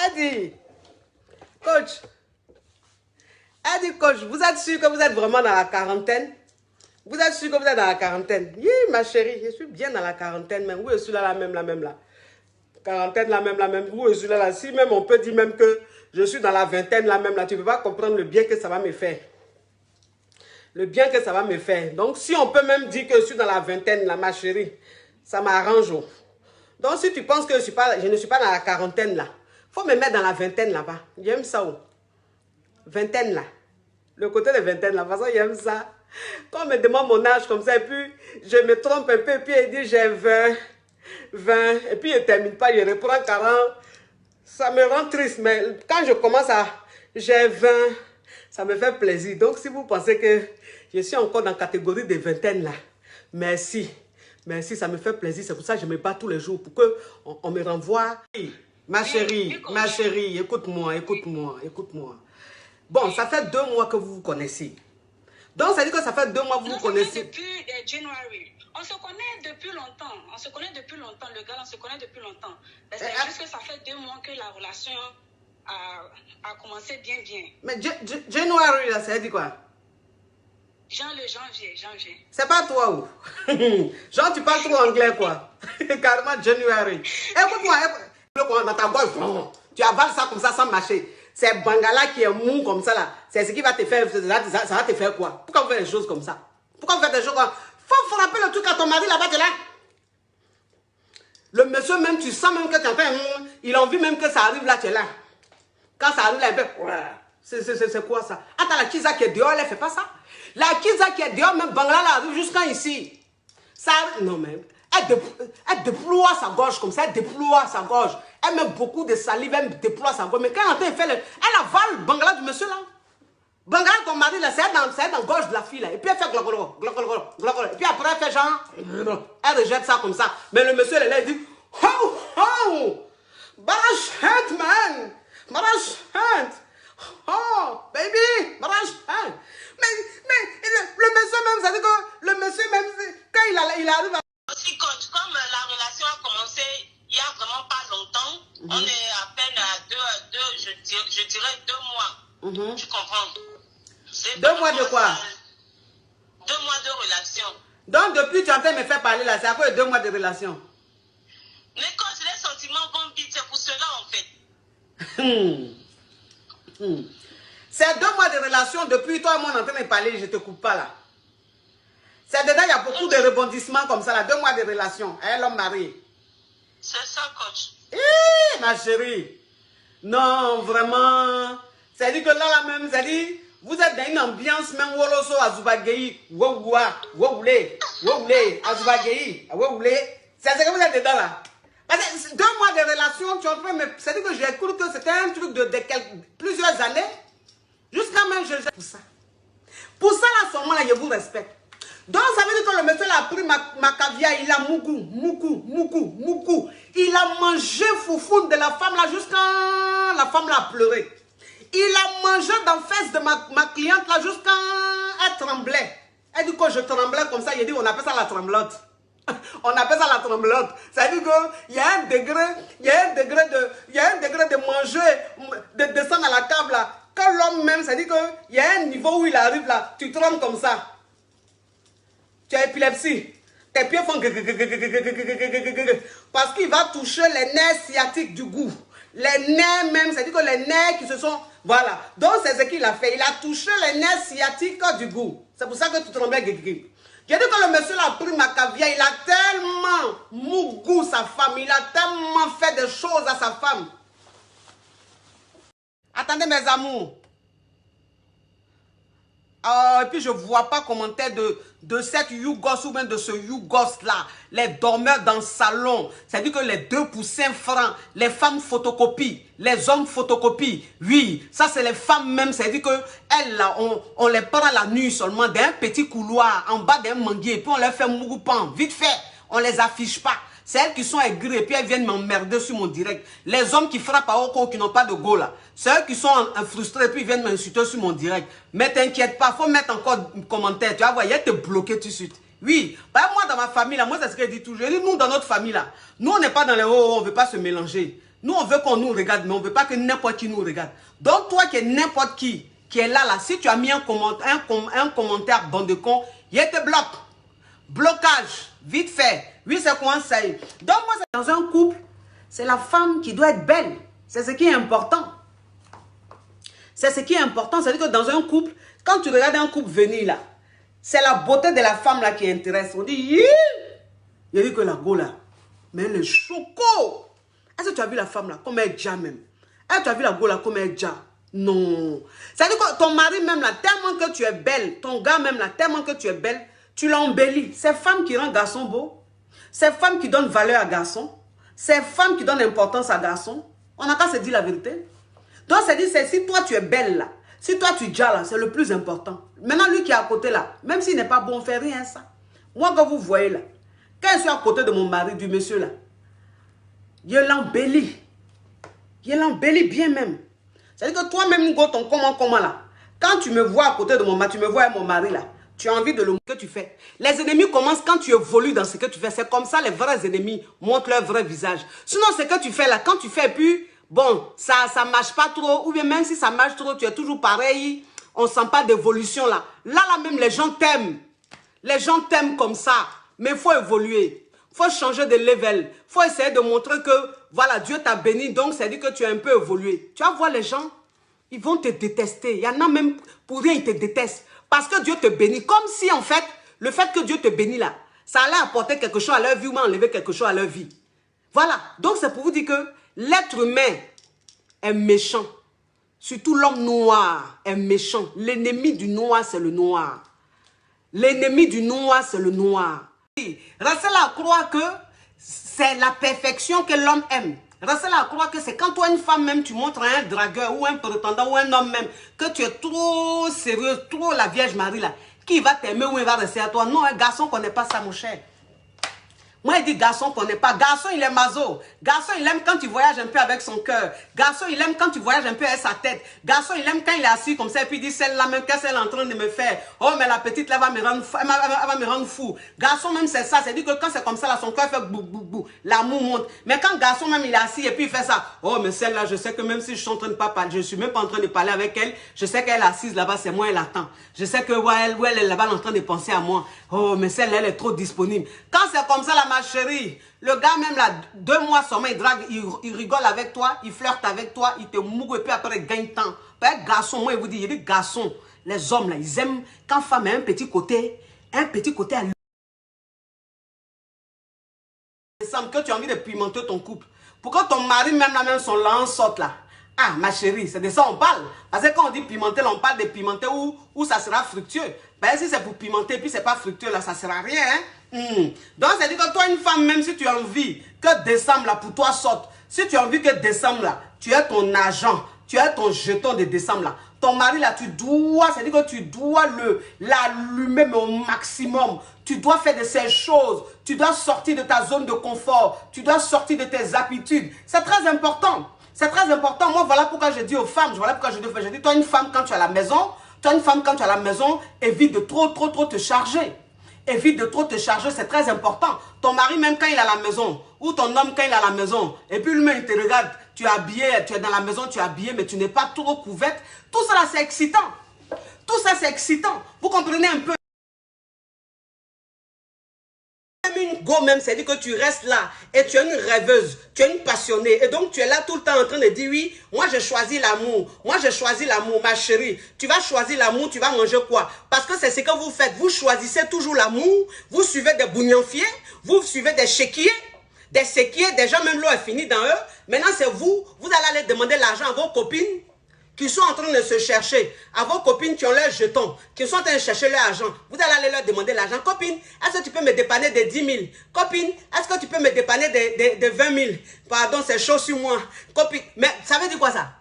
Elle dit, coach, coach, vous êtes sûr que vous êtes vraiment dans la quarantaine? Vous êtes sûr que vous êtes dans la quarantaine? Oui, ma chérie, je suis bien dans la quarantaine même. Oui, je suis là, la même là. Quarantaine, la même. Oui, je suis là. Si même on peut dire même que je suis dans la vingtaine, la même là, tu ne peux pas comprendre le bien que ça va me faire. Le bien que ça va me faire. Donc, si on peut même dire que je suis dans la vingtaine, là, ma chérie, ça m'arrange. Donc, si tu penses que je ne suis pas dans la quarantaine, là, il faut me mettre dans la vingtaine, là-bas. J'aime ça, oh. Vingtaine, là. Le côté de vingtaine, là, de toute façon, j'aime ça. Quand on me demande mon âge comme ça, et puis je me trompe un peu, et puis il dit j'ai 20, et puis il ne termine pas, il reprend 40. Ça me rend triste, mais quand je commence à j'ai 20, ça me fait plaisir. Donc, si vous pensez que je suis encore dans la catégorie des vingtaines, là, merci, ça me fait plaisir. C'est pour ça que je me bats tous les jours, pour qu'on me renvoie. Ma chérie, écoute-moi. Bon, ça fait 2 mois que vous vous connaissez. Donc, ça dit que ça fait 2 mois que vous vous connaissez. Depuis January. On se connaît depuis longtemps. Le gars, on se connaît depuis longtemps. C'est juste que ça fait 2 mois que la relation a commencé bien. Mais January, là, ça veut dire quoi? Janvier. C'est pas toi ou? Genre, tu parles trop anglais, quoi. Carrément, January. Écoute-moi, dans ta gorge, tu avales ça comme ça sans mâcher. C'est Bangala qui est mou comme ça là. C'est ce qui va te faire. Ça va te faire quoi? Pourquoi vous faites des choses comme ça? Pourquoi vous faites des choses comme ça? Faut frapper le truc à ton mari là-bas, tu es là. Le monsieur même, tu sens même que tu es en train. Il a envie même que ça arrive là, tu es là. Quand ça arrive là, c'est quoi ça? Attends, la Kiza qui est dehors, elle ne fait pas ça. La Kiza qui est dehors, même Bangala là, arrive jusqu'à ici. Ça arrive. Non, mais. Elle déploie sa gorge comme ça, elle déploie sa gorge. Elle met beaucoup de salive, elle déploie sa gorge. Mais quand elle fait elle avale le Bangala du monsieur là. Bangala, ton mari là, c'est dans la gorge de la fille là. Et puis elle fait glogolo. Et puis après elle fait genre, elle rejette ça comme ça. Mais le monsieur là, il dit, oh, Barash hand man, Barash hand. Oh, baby, Barash hand. Mais le monsieur même, ça dit que le monsieur même, quand il arrive à... Aussi, coach, comme la relation a commencé il n'y a vraiment pas longtemps, on est à peine à je dirais 2 mois. Tu comprends? 2 mois de quoi? 2 mois de relation. Donc, depuis, tu es en train de me faire parler là, c'est à quoi 2 mois de relation? Mais coach, les sentiments vont vite, c'est pour cela en fait. C'est 2 mois de relation, depuis toi et moi on est en train de parler, je ne te coupe pas là. C'est dedans, il y a beaucoup de rebondissements comme ça là, 2 mois de relation, hein, l'homme marié. C'est ça, coach. Ma chérie. Non, vraiment. C'est-à-dire que là même, c'est-à-dire, vous êtes dans une ambiance même Woloso Azubagei, Wowoule, Azubagei, Wowoule. C'est ce que vous êtes dedans là. Parce que 2 mois de relation, tu es en train de me... C'est-à-dire que j'ai cru que c'était un truc de plusieurs années. Jusqu'à même, pour ça. Pour ça, là, seulement, là, je vous respecte. Donc, ça veut dire que le monsieur a pris ma caviar, il a moukou. Il a mangé foufoune de la femme là jusqu'à la femme là a pleuré. Il a mangé dans la fesse de ma cliente là jusqu'à elle tremblait. Elle dit que je tremblais comme ça, il dit on appelle ça la tremblote. On appelle ça la tremblote. Ça veut dire qu'il y a un degré de manger, de descendre à la table là. Quand l'homme même, ça dit qu'il y a un niveau où il arrive là, tu trembles comme ça. Tu as épilepsie. Tes pieds font... Parce qu'il va toucher les nerfs sciatiques du goût. Les nerfs même, c'est-à-dire que les nerfs qui se sont... Voilà. Donc, c'est ce qu'il a fait. Il a touché les nerfs sciatiques du goût. C'est pour ça que tu tremblais. J'ai dit que le monsieur a pris ma caviar. Il a tellement mougou sa femme. Il a tellement fait des choses à sa femme. Attendez, mes amours. Et puis je ne vois pas commentaire de cette Yougos ou même de ce Yougos là. Les dormeurs dans le salon. C'est-à-dire que les 2 pour 5 francs, les femmes photocopient, les hommes photocopient. Oui, ça c'est les femmes même. C'est-à-dire que elles là, on les prend la nuit seulement d'un petit couloir en bas d'un manguier. Puis on leur fait mougoupan. Vite fait, on les affiche pas. C'est elles qui sont aigries et puis elles viennent m'emmerder sur mon direct. Les hommes qui frappent à Oko, qui n'ont pas de go là. C'est eux qui sont frustrés et puis ils viennent m'insulter sur mon direct. Mais t'inquiète pas, il faut mettre encore un commentaire. Tu vas voir, il va te bloquer tout de suite. Oui, bah moi dans ma famille là, moi c'est ce que je dis toujours. Je dis nous dans notre famille là, nous on n'est pas dans les on ne veut pas se mélanger. Nous, on veut qu'on nous regarde, mais on ne veut pas que n'importe qui nous regarde. Donc, toi qui es n'importe qui est là, si tu as mis un commentaire dans de con, il te bloque. Blocage, vite fait. Oui, c'est quoi ça? Donc, moi, dans un couple, c'est la femme qui doit être belle. C'est ce qui est important. C'est ce qui est important. C'est-à-dire que dans un couple, quand tu regardes un couple venir là, c'est la beauté de la femme là qui intéresse. On dit, il y a eu que la go là, mais elle est choco. Est-ce que tu as vu la femme là, comme elle est déjà même? Est-ce que tu as vu la go là, comme elle est déjà? Non. C'est-à-dire que ton mari même là, tellement que tu es belle, ton gars même là, tellement que tu es belle, tu l'embellis. C'est femme qui rend garçon beau. C'est femme qui donne valeur à garçon. C'est femme qui donne importance à garçon. On n'a qu'à se dire la vérité. Donc, c'est si toi tu es belle là, si toi tu es là, c'est le plus important. Maintenant, lui qui est à côté là, même s'il n'est pas bon, on ne fait rien ça. Moi, quand vous voyez là, quand je suis à côté de mon mari, du monsieur là, je l'embellis. Je l'embellis bien même. C'est-à-dire que toi-même, ton comment là, quand tu me vois à côté de mon mari, tu me vois avec mon mari là, tu as envie de le que tu fais. Les ennemis commencent quand tu évolues dans ce que tu fais. C'est comme ça les vrais ennemis montrent leur vrai visage. Sinon, ce que tu fais là, quand tu fais plus, bon, ça marche pas trop, ou bien même si ça marche trop, tu es toujours pareil, on sent pas d'évolution là. Là même, les gens t'aiment. Les gens t'aiment comme ça. Mais il faut évoluer. Il faut changer de level. Il faut essayer de montrer que, voilà, Dieu t'a béni, donc ça dit que tu as un peu évolué. Tu vas voir les gens, ils vont te détester. Il y en a même, pour rien, ils te détestent. Parce que Dieu te bénit. Comme si, en fait, le fait que Dieu te bénit là, ça allait apporter quelque chose à leur vie ou enlever quelque chose à leur vie. Voilà. Donc, c'est pour vous dire que l'être humain est méchant. Surtout l'homme noir est méchant. L'ennemi du noir, c'est le noir. L'ennemi du noir, c'est le noir. Restez là à croire que c'est la perfection que l'homme aime. Restez là à croire que c'est quand toi, une femme même, tu montres à un dragueur ou un prétendant ou un homme même que tu es trop sérieuse, trop la Vierge Marie là, qui va t'aimer ou il va rester à toi. Non, un garçon ne connaît pas ça, mon cher. Moi, il dit garçon qu'on n'est pas. Garçon, il est maso. Garçon, il aime quand tu voyages un peu avec son cœur. Garçon, il aime quand tu voyages un peu avec sa tête. Garçon, il aime quand il est assis comme ça et puis il dit celle-là même, qu'est-ce qu'elle est en train de me faire? Oh, mais la petite là va me rendre fou. Elle va me rendre fou. Garçon, même c'est ça. C'est dit que quand c'est comme ça, là, son cœur fait bou bou bou. L'amour monte. Mais quand garçon, même il est assis et puis il fait ça. Oh, mais celle-là, je sais que même si je suis en train de pas parler, je suis même pas en train de parler avec elle. Je sais qu'elle est assise là-bas, c'est moi, elle attend. Je sais que elle est là-bas en train de penser à moi. Oh, mais celle-là, elle est trop disponible. Quand c'est comme ça, là, ma chérie. Le gars même là, 2 mois seulement, il drague, il rigole avec toi, il flirte avec toi, il te mougue et puis après il gagne temps. Un garçon, moi il vous dit, il y a des garçons, les hommes là, ils aiment quand femme a un petit côté à lui. Il semble que tu as envie de pimenter ton couple. Pourquoi ton mari même là, même son lance saute là? Ah ma chérie, c'est de ça on parle. Parce que quand on dit pimenter, là, on parle de pimenter où ça sera fructueux. Ben si c'est pour pimenter et puis c'est pas fructueux là, ça sert à rien hein. Donc, c'est-à-dire que toi, une femme, même si tu as envie que décembre, là, pour toi, sorte, si tu as envie que décembre, là, tu as ton argent, tu as ton jeton de décembre, là, ton mari, là, tu dois, c'est-à-dire que tu dois l'allumer au maximum. Tu dois faire de ces choses. Tu dois sortir de ta zone de confort. Tu dois sortir de tes habitudes. C'est très important. C'est très important. Moi, voilà pourquoi je dis aux femmes, voilà pourquoi je dis, toi, une femme, quand tu es à la maison, évite de trop te charger. Évite de trop te charger, c'est très important. Ton mari, même quand il est à la maison, ou ton homme quand il est à la maison, et puis lui-même, il te regarde, tu es habillé, tu es dans la maison, tu es habillé, mais tu n'es pas trop couverte. Tout ça, là, c'est excitant. Tout ça, c'est excitant. Vous comprenez un peu? Une go même, c'est-à-dire que tu restes là et tu es une rêveuse, tu es une passionnée et donc tu es là tout le temps en train de dire oui, moi j'ai choisi l'amour, ma chérie, tu vas choisir l'amour, tu vas manger quoi? Parce que c'est ce que vous faites, vous choisissez toujours l'amour, vous suivez des bougnafiers, vous suivez des chéquiers, des gens même l'eau est fini dans eux, maintenant c'est vous allez aller demander l'argent à vos copines qui sont en train de se chercher, à vos copines qui ont leurs jetons, qui sont en train de chercher leur argent. Vous allez aller leur demander l'argent. Copine, est-ce que tu peux me dépanner de 10 000? Copine, est-ce que tu peux me dépanner de 20 000? Pardon, c'est chaud sur moi. Copine, mais ça veut dire quoi ça?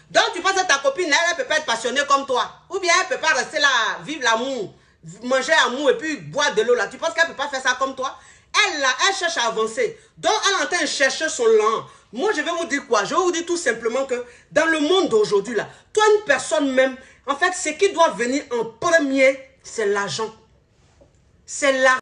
Donc tu penses que ta copine, elle ne peut pas être passionnée comme toi. Ou bien elle ne peut pas rester là, vivre l'amour, manger l'amour et puis boire de l'eau là. Tu penses qu'elle ne peut pas faire ça comme toi? Elle, là, elle cherche à avancer. Donc, elle est en train de chercher son lent. Moi, je vais vous dire quoi? Je vais vous dire tout simplement que dans le monde d'aujourd'hui, là, toi, une personne même, en fait, ce qui doit venir en premier, c'est l'argent. C'est l'argent.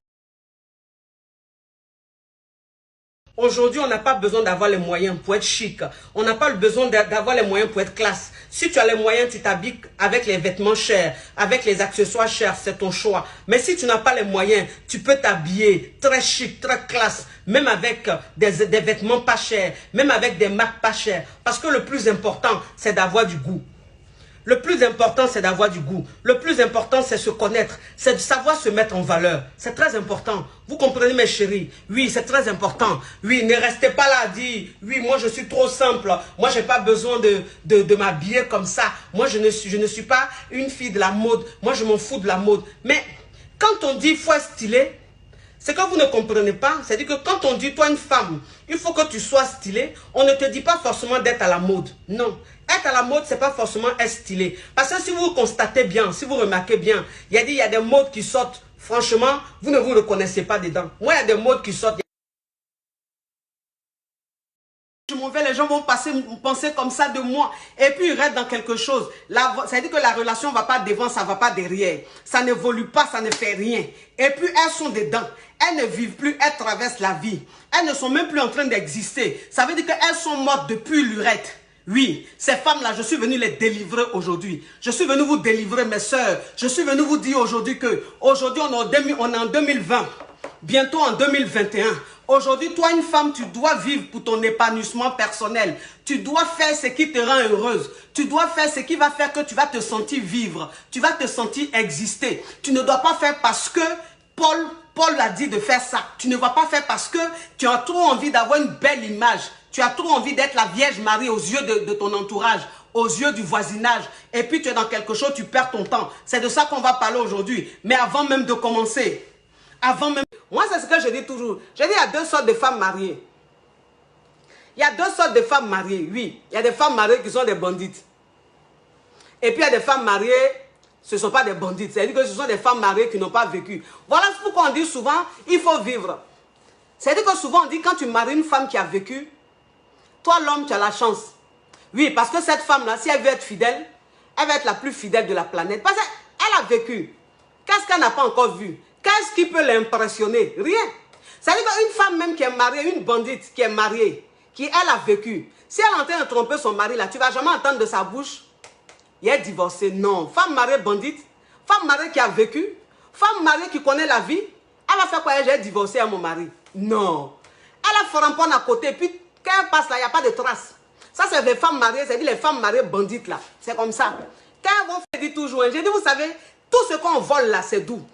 Aujourd'hui, on n'a pas besoin d'avoir les moyens pour être chic. On n'a pas besoin d'avoir les moyens pour être classe. Si tu as les moyens, tu t'habilles avec les vêtements chers, avec les accessoires chers, c'est ton choix. Mais si tu n'as pas les moyens, tu peux t'habiller très chic, très classe, même avec des vêtements pas chers, même avec des marques pas chères. Parce que le plus important, c'est d'avoir du goût. Le plus important, c'est d'avoir du goût. Le plus important, c'est se connaître. C'est de savoir se mettre en valeur. C'est très important. Vous comprenez, mes chéris? Oui, c'est très important. Oui, ne restez pas là à dire, oui, moi, je suis trop simple. Moi, je n'ai pas besoin de m'habiller comme ça. Moi, je ne suis pas une fille de la mode. Moi, je m'en fous de la mode. Mais quand on dit, il faut être stylé, c'est que vous ne comprenez pas. C'est-à-dire que quand on dit, toi, une femme, il faut que tu sois stylé, on ne te dit pas forcément d'être à la mode. Non. Être à la mode, ce n'est pas forcément être stylé. Parce que si vous constatez bien, si vous remarquez bien, il y a des modes qui sortent. Franchement, vous ne vous reconnaissez pas dedans. Moi, il y a des modes qui sortent. Je m'en vais, les gens vont penser comme ça de moi. Et puis, ils restent dans quelque chose. C'est-à-dire que la relation ne va pas devant, ça ne va pas derrière. Ça n'évolue pas, ça ne fait rien. Et puis, elles sont dedans. Elles ne vivent plus, elles traversent la vie. Elles ne sont même plus en train d'exister. Ça veut dire qu'elles sont mortes depuis lurette. Oui, ces femmes-là, je suis venu les délivrer aujourd'hui. Je suis venu vous délivrer, mes sœurs. Je suis venu vous dire aujourd'hui que, aujourd'hui, on est en 2020. Bientôt en 2021. Aujourd'hui, toi, une femme, tu dois vivre pour ton épanouissement personnel. Tu dois faire ce qui te rend heureuse. Tu dois faire ce qui va faire que tu vas te sentir vivre. Tu vas te sentir exister. Tu ne dois pas faire parce que Paul a dit de faire ça. Tu ne vas pas faire parce que tu as trop envie d'avoir une belle image. Tu as trop envie d'être la Vierge Marie aux yeux de ton entourage, aux yeux du voisinage. Et puis tu es dans quelque chose, tu perds ton temps. C'est de ça qu'on va parler aujourd'hui. Mais avant même de commencer, moi c'est ce que je dis toujours. Je dis il y a deux sortes de femmes mariées. Il y a deux sortes de femmes mariées, oui. Il y a des femmes mariées qui sont des bandites. Et puis il y a des femmes mariées, ce ne sont pas des bandites. C'est-à-dire que ce sont des femmes mariées qui n'ont pas vécu. Voilà pourquoi on dit souvent, il faut vivre. C'est-à-dire que souvent on dit quand tu maries une femme qui a vécu, toi, l'homme, tu as la chance. Oui, parce que cette femme-là, si elle veut être fidèle, elle va être la plus fidèle de la planète. Parce qu'elle a vécu. Qu'est-ce qu'elle n'a pas encore vu? Qu'est-ce qui peut l'impressionner? Rien. C'est-à-dire qu'une femme même qui est mariée, une bandite qui est mariée, qui elle a vécu, si elle est en train de tromper son mari, là, tu ne vas jamais entendre de sa bouche, il est divorcé. Non. Femme mariée bandite, femme mariée qui a vécu, femme mariée qui connaît la vie, elle va faire quoi? J'ai divorcé à mon mari. Non. Elle a Farampon à côté, puis quand elle passe là, il n'y a pas de traces. Ça, c'est les femmes mariées, c'est-à-dire les femmes mariées bandites là. C'est comme ça. Quand elles vont faire, dit toujours, j'ai dit, vous savez, tout ce qu'on vole là, c'est doux.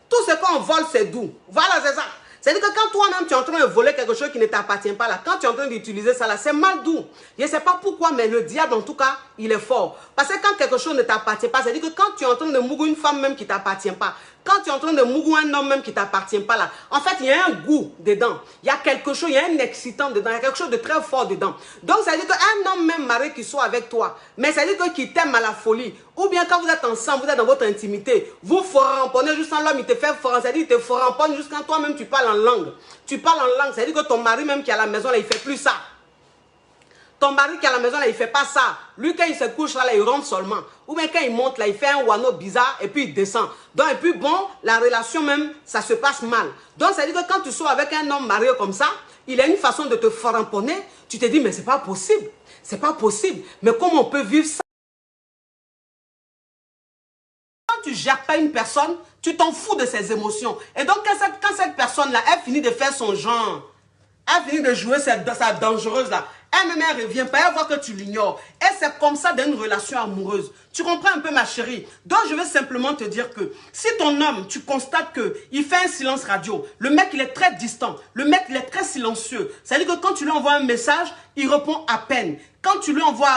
Tout ce qu'on vole, c'est doux. Voilà, c'est ça. C'est-à-dire que quand toi-même, tu es en train de voler quelque chose qui ne t'appartient pas là, quand tu es en train d'utiliser ça là, c'est mal doux. Je ne sais pas pourquoi, mais le diable, en tout cas, il est fort. Parce que quand quelque chose ne t'appartient pas, c'est-à-dire que quand tu es en train de mourir une femme même qui ne t'appartient pas, quand tu es en train de mourir un homme même qui ne t'appartient pas là, en fait, il y a un goût dedans. Il y a quelque chose, il y a un excitant dedans, il y a quelque chose de très fort dedans. Donc, ça veut dire qu'un homme même marié qui soit avec toi, mais ça veut dire qu'il t'aime à la folie. Ou bien quand vous êtes ensemble, vous êtes dans votre intimité, vous foramponnez juste en l'homme, il te fait foramponnner, c'est-à-dire il te foramponne jusqu'à toi-même, tu parles en langue. Tu parles en langue, c'est-à-dire que ton mari même qui est à la maison là, il ne fait plus ça. Ton mari qui est à la maison là, il ne fait pas ça. Lui, quand il se couche là, il rentre seulement. Ou bien quand il monte là, il fait un wano bizarre et puis il descend. Donc, et puis bon, la relation même, ça se passe mal. Donc, ça veut dire que quand tu sois avec un homme marié comme ça, il a une façon de te faramponner. Tu te dis, mais c'est pas possible. C'est pas possible. Mais comment on peut vivre ça? Quand tu ne gères pas une personne, tu t'en fous de ses émotions. Et donc, quand cette personne-là, elle finit de faire son genre, elle finit de jouer sa dangereuse là, elle-même, elle ne revient pas, elle voit que tu l'ignores. Et c'est comme ça dans une relation amoureuse. Tu comprends un peu, ma chérie? Donc, je veux simplement te dire que si ton homme, tu constates qu'il fait un silence radio, le mec, il est très distant, le mec, il est très silencieux. C'est-à-dire que quand tu lui envoies un message, il répond à peine. Quand tu lui envoies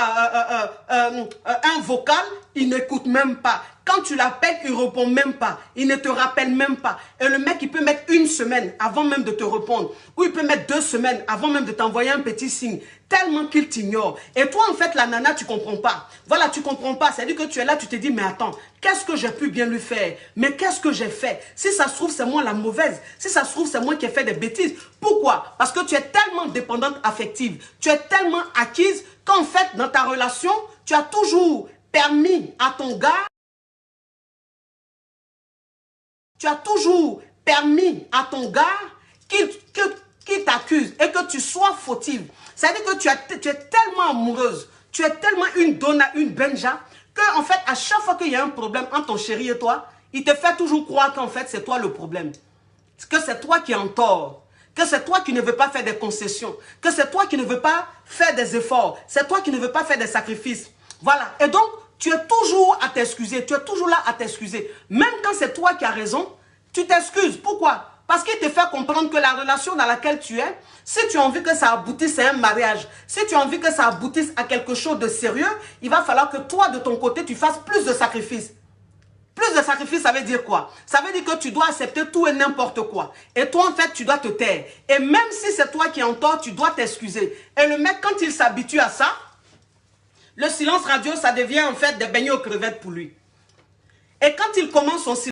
un vocal, il n'écoute même pas. Quand tu l'appelles, il ne répond même pas. Il ne te rappelle même pas. Et le mec, il peut mettre une semaine avant même de te répondre. Ou il peut mettre 2 semaines avant même de t'envoyer un petit signe. Tellement qu'il t'ignore. Et toi, en fait, la nana, tu ne comprends pas. Voilà, tu ne comprends pas. C'est-à-dire que tu es là, tu te dis, mais attends, qu'est-ce que j'ai pu bien lui faire? Mais qu'est-ce que j'ai fait? Si ça se trouve, c'est moi la mauvaise. Si ça se trouve, c'est moi qui ai fait des bêtises. Pourquoi? Parce que tu es tellement dépendante affective. Tu es tellement acquise qu'en fait, dans ta relation, tu as toujours permis à ton gars qui t'accuse et que tu sois fautive, c'est-à-dire que tu es tellement amoureuse, tu es tellement une donna, une benja, que en fait, à chaque fois qu'il y a un problème entre ton chéri et toi, il te fait toujours croire qu'en fait, c'est toi le problème. Que c'est toi qui es en tort. Que c'est toi qui ne veux pas faire des concessions. Que c'est toi qui ne veux pas faire des efforts. C'est toi qui ne veux pas faire des sacrifices. Voilà. Et donc, tu es toujours à t'excuser. Tu es toujours là à t'excuser. Même quand c'est toi qui as raison, tu t'excuses. Pourquoi? Parce qu'il te fait comprendre que la relation dans laquelle tu es, si tu as envie que ça aboutisse à un mariage, si tu as envie que ça aboutisse à quelque chose de sérieux, il va falloir que toi, de ton côté, tu fasses plus de sacrifices. Plus de sacrifices, ça veut dire quoi? Ça veut dire que tu dois accepter tout et n'importe quoi. Et toi, en fait, tu dois te taire. Et même si c'est toi qui es en tort, tu dois t'excuser. Et le mec, quand il s'habitue à ça, le silence radio, ça devient en fait des beignets aux crevettes pour lui. Et quand il commence son silence,